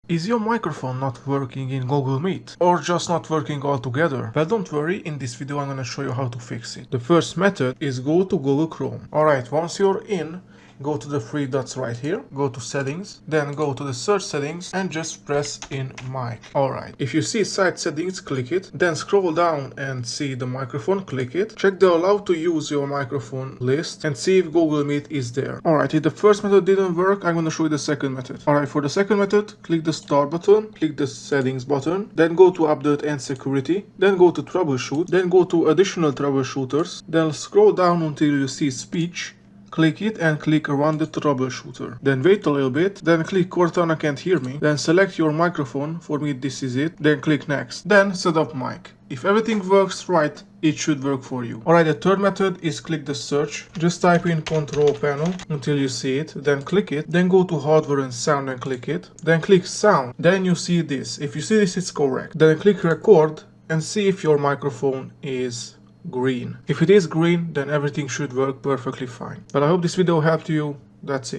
Is your microphone not working in Google Meet? Or just not working altogether? Well, don't worry, in this video I'm gonna show you how to fix it. The first method is go to Google Chrome. Alright, once you're in, go to the three dots right here, go to settings, then go to the search settings and just press in mic. Alright, if you see site settings, click it, then scroll down and see the microphone, click it, check the allow to use your microphone list and see if Google Meet is there. Alright, if the first method didn't work, I'm gonna show you the second method. Alright, for the second method, click the start button, click the settings button, then go to update and security, then go to troubleshoot, then go to additional troubleshooters, then scroll down until you see speech. Click it and click run the troubleshooter. Then wait a little bit, then click Cortana can't hear me, then select your microphone, for me this is it, then click next. Then set up mic. If everything works right, it should work for you. Alright, the third method is click the search. Just type in control panel until you see it, then click it, then go to hardware and sound and click it, then click sound, then you see this. If you see this, it's correct. Then click record and see if your microphone is green. If it is green, then everything should work perfectly fine. But I hope this video helped you. That's it.